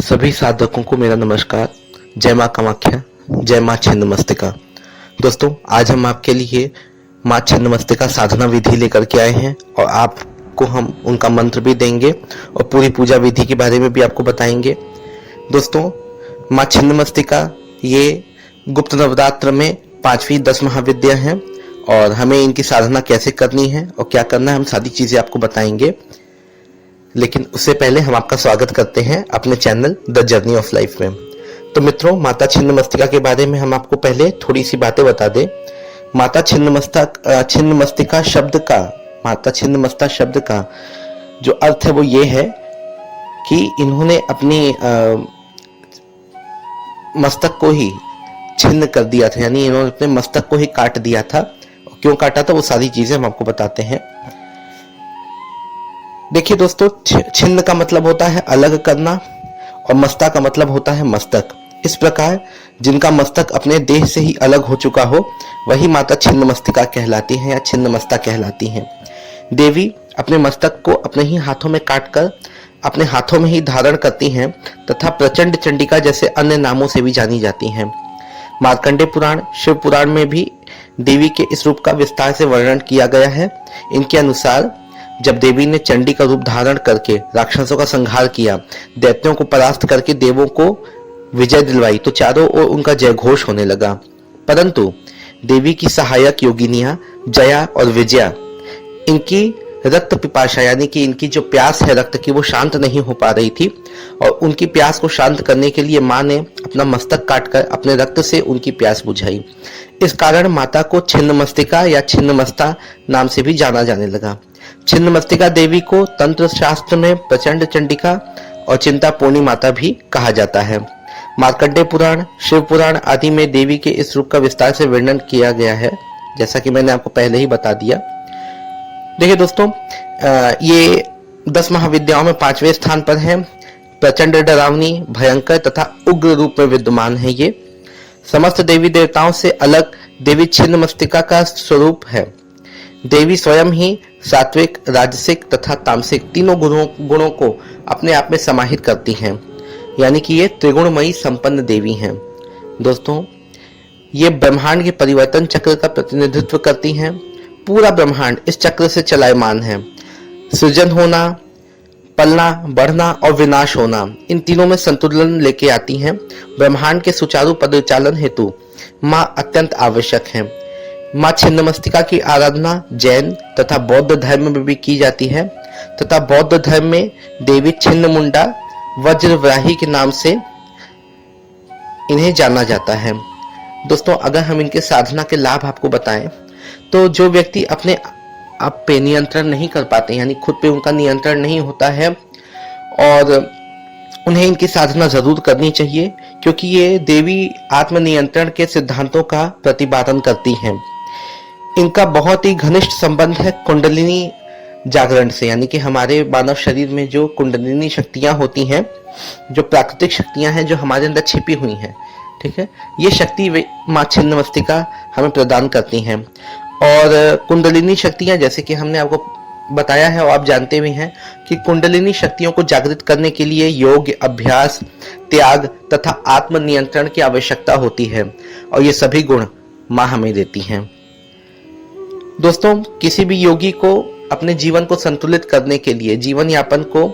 सभी साधकों को मेरा नमस्कार। जय माँ कामाख्या, जय माँ छिन्नमस्तिका। दोस्तों, आज हम आपके लिए माँ छिन्नमस्तिका साधना विधि लेकर के आए हैं और आपको हम उनका मंत्र भी देंगे और पूरी पूजा विधि के बारे में भी आपको बताएंगे। दोस्तों, माँ छिन्नमस्तिका ये गुप्त नवरात्र में 5वीं 10 महाविद्या हैं और हमें इनकी साधना कैसे करनी है और क्या करना है, हम सारी चीजें आपको बताएंगे। लेकिन उससे पहले हम आपका स्वागत करते हैं अपने channel the journey of life में। तो मित्रों, माता छिन्नमस्तिका के बारे में हम आपको पहले थोड़ी सी बातें बता दें। माता छिन्नमस्तिका शब्द का, माता छिन्नमस्ता शब्द का जो अर्थ है वो ये है कि इन्होंने अपनी मस्तक को ही छिन्न कर दिया था, यानी इन्होंने अपने मस्तक को ही काट दिया था। क्यों काटा था वो सारी चीजें हम आपको बताते हैं। देखिए दोस्तों, छिन्न का मतलब होता है अलग करना और मस्ता का मतलब होता है मस्तक। इस प्रकार जिनका मस्तक अपने देह से ही अलग हो चुका हो वही माता छिन्नमस्तिका कहलाती हैं या छिन्नमस्ता कहलाती हैं। देवी अपने मस्तक को अपने ही हाथों में काटकर अपने हाथों में ही धारण करती हैं तथा प्रचंड चंडिका जैसे अन्य नामों से भी जानी जाती हैं। मार्कंडेय पुराण, शिव पुराण में भी देवी के इस रूप का विस्तार से वर्णन किया गया है। इनके अनुसार जब देवी ने चंडी का रूप धारण करके राक्षसों का संहार किया, दैत्यों को परास्त करके देवों को विजय दिलवाई, तो चारों ओर उनका जय घोष होने लगा। परंतु देवी की सहायक योगिनियां जया और विजया, इनकी रक्त पिपाशा यानी कि इनकी जो प्यास है रक्त की वो शांत नहीं हो पा रही थी और उनकी प्यास को शांत करने के लिए मां ने अपना मस्तक काटकर अपने रक्त से उनकी प्यास बुझाई। इस कारण माता को छिन्नमस्तिका या छिन्नमस्ता नाम से भी जाना जाने लगा। छिन्नमस्तिका देवी को तंत्र शास्त्र में प्रचंड चंडिका और चिंतापूर्णी माता भी कहा जाता है। मार्कंडेय पुराण, शिव पुराण आदि में देवी के इस रूप का विस्तार से वर्णन किया गया है, जैसा कि मैंने आपको पहले ही बता दिया। देखिए दोस्तों, ये 10 महाविद्याओं में 5वें स्थान पर है। प्रचंड डरावनी, भयंकर तथा उग्र रूप में विद्यमान है। ये समस्त देवी देवताओं से अलग देवी छिन्नमस्तिका का स्वरूप है। देवी स्वयं ही सात्विक, राजसिक तथा तामसिक तीनों गुणों को अपने आप में समाहित करती हैं, यानी कि ये त्रिगुणमयी संपन्न देवी हैं। दोस्तों, ये ब्रह्मांड के परिवर्तन चक्र का प्रतिनिधित्व करती हैं। पूरा ब्रह्मांड इस चक्र से चलायमान है। सृजन होना, पलना, बढ़ना और विनाश होना, इन तीनों में संतुलन लेके आती हैं। ब्रह्मांड के सुचारू परिचालन हेतु मां अत्यंत आवश्यक है। मां छिन्नमस्तिका की आराधना जैन तथा बौद्ध धर्म में भी की जाती है तथा बौद्ध धर्म में देवी छिन्नमुंडा वज्रव्राही के नाम से इन्हें जाना जाता है। दोस्तों, अगर हम इनके साधना के लाभ आपको बताएं तो जो व्यक्ति अपने आप पे नियंत्रण नहीं कर पाते, यानी खुद पे उनका नियंत्रण नहीं होता है, और उन्हें इनकी साधना जरूर करनी चाहिए, क्योंकि ये देवी आत्मनियंत्रण के सिद्धांतों का प्रतिपादन करती हैं। इनका बहुत ही घनिष्ठ संबंध है कुंडलिनी जागरण से, यानी कि हमारे मानव शरीर में जो कुंडलिनी शक्तियां होती हैं, जो प्राकृतिक शक्तियां हैं जो हमारे अंदर छिपी हुई हैं, ठीक है, ये शक्ति मां छिन्नमस्तिका हमें प्रदान करती हैं। और कुंडलिनी शक्तियां, जैसे कि हमने आपको बताया है और आप जानते भी हैं कि कुंडलिनी शक्तियों को जागृत करने के लिए योग, अभ्यास, त्याग तथा आत्मनियंत्रण की आवश्यकता होती है और ये सभी गुण मां हमें देती हैं। दोस्तों, किसी भी योगी को अपने जीवन को संतुलित करने के लिए, जीवन यापन को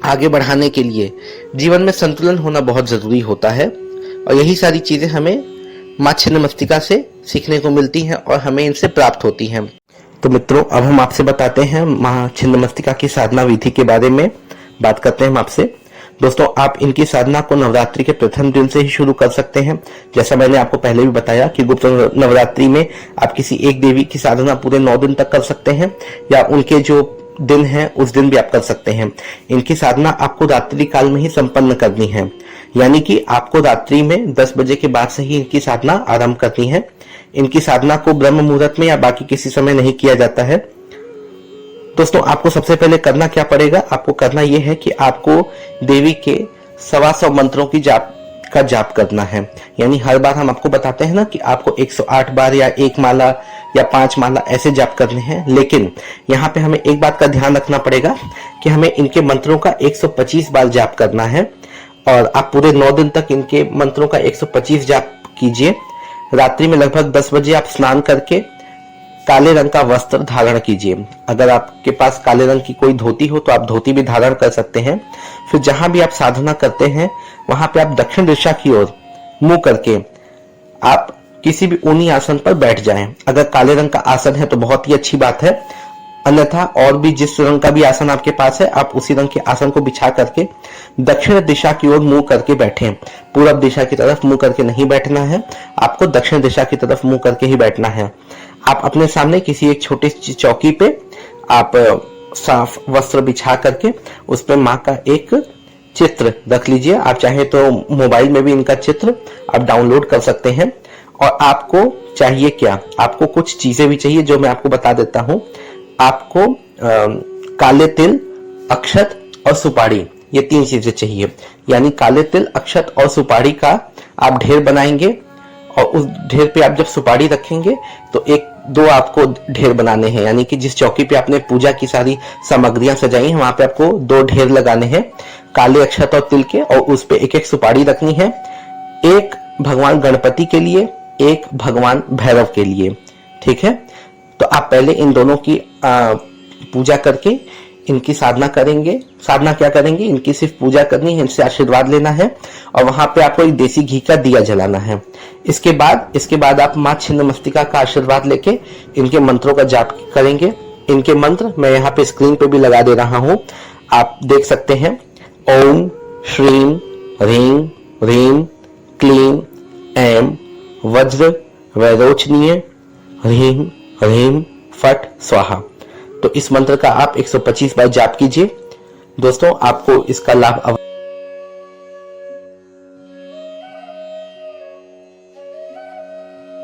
आगे बढ़ाने के लिए जीवन में संतुलन होना बहुत जरूरी होता है और यही सारी चीजें हमें मां छिन्नमस्तिका से सीखने को मिलती हैं और हमें इनसे प्राप्त होती हैं। तो मित्रों, अब हम आपसे बताते हैं मां छिन्नमस्तिका की साधना विधि के बारे में बात करते हैं हम आपसे। दोस्तों, आप इनकी साधना को नवरात्रि के प्रथम दिन से ही शुरू कर सकते हैं। जैसा मैंने आपको पहले भी बताया कि गुप्त नवरात्रि में आप किसी एक देवी की साधना पूरे 9 दिन तक कर सकते हैं या उनके जो दिन है उस दिन भी आप कर सकते हैं। इनकी साधना आपको रात्रि काल में ही संपन्न करनी है, यानी कि आपको रात्रि में 10 बजे के बाद से ही इनकी साधना आरंभ करनी है। इनकी साधना को ब्रह्म मुहूर्त में या बाकी किसी समय नहीं किया जाता है। दोस्तों, आपको सबसे पहले करना क्या पड़ेगा? आपको करना यह है कि आपको देवी के 125 मंत्रों की जाप करना है। यानी हर बार हम आपको बताते हैं ना कि आपको 108 बार या 1 माला या 5 माला ऐसे जाप करने हैं, लेकिन यहाँ पे हमें एक बात का ध्यान रखना पड़ेगा कि हमें इनके मंत्रों का 125 बार जाप करना है। और आप पूरे 9 दिन तक इनके मंत्रों का 125 जाप कीजिए। रात्रि में लगभग 10 बजे आप स्नान करके काले रंग का वस्त्र धारण कीजिए। अगर आपके पास काले रंग की कोई धोती हो तो आप धोती भी धारण कर सकते हैं। फिर जहां भी आप साधना करते हैं वहां पे आप दक्षिण दिशा की ओर मुंह करके आप किसी भी ऊनी आसन पर बैठ जाएं। अगर काले रंग का आसन है तो बहुत ही अच्छी बात है, अन्यथा और भी जिस रंग का भी आसन आपके पास है आप उसी रंग के आसन को बिछा करके दक्षिण दिशा की ओर मुंह करके बैठें। पूरब दिशा की तरफ मुंह करके नहीं बैठना है, आपको दक्षिण दिशा की तरफ मुंह करके ही बैठना है। आप अपने सामने किसी एक छोटी सी चौकी पे आप साफ वस्त्र बिछा करके उस पर माँ का एक चित्र रख लीजिए। आप चाहे तो मोबाइल में भी इनका चित्र आप डाउनलोड कर सकते हैं। और आपको चाहिए क्या, आपको कुछ चीजें भी चाहिए जो मैं आपको बता देता हूं। आपको काले तिल, अक्षत और सुपारी, ये 3 चीजें चाहिए। यानी काले तिल, अक्षत और सुपारी का आप ढेर बनाएंगे और उस ढेर पे आप जब सुपारी रखेंगे तो 1-2 आपको ढेर बनाने हैं। यानी कि जिस चौकी पे आपने पूजा की सारी सामग्रियां सजाई हैं वहां पे आपको 2 ढेर लगाने हैं काले अक्षत और तिल के, और उस पे 1-1 सुपारी रखनी है। एक भगवान गणपति के लिए, एक भगवान भैरव के लिए, ठीक है। तो आप पहले इन दोनों की पूजा करके इनकी साधना करेंगे। साधना क्या करेंगे, इनकी सिर्फ पूजा करनी है, इनसे आशीर्वाद लेना है और वहां पे आपको एक देसी घी का दिया जलाना है। इसके बाद आप माँ छिन्नमस्तिका का आशीर्वाद लेके इनके मंत्रों का जाप करेंगे। इनके मंत्र मैं यहाँ पे स्क्रीन पे भी लगा दे रहा हूँ, आप देख सकते हैं। ओम श्रीम ह्रीं ह्रीं क्लीं ऐं वज्र वैरोचनीय ह्रीं ह्रीं फट स्वाहा। तो इस मंत्र का आप 125 बार जाप कीजिए। दोस्तों, आपको इसका लाभ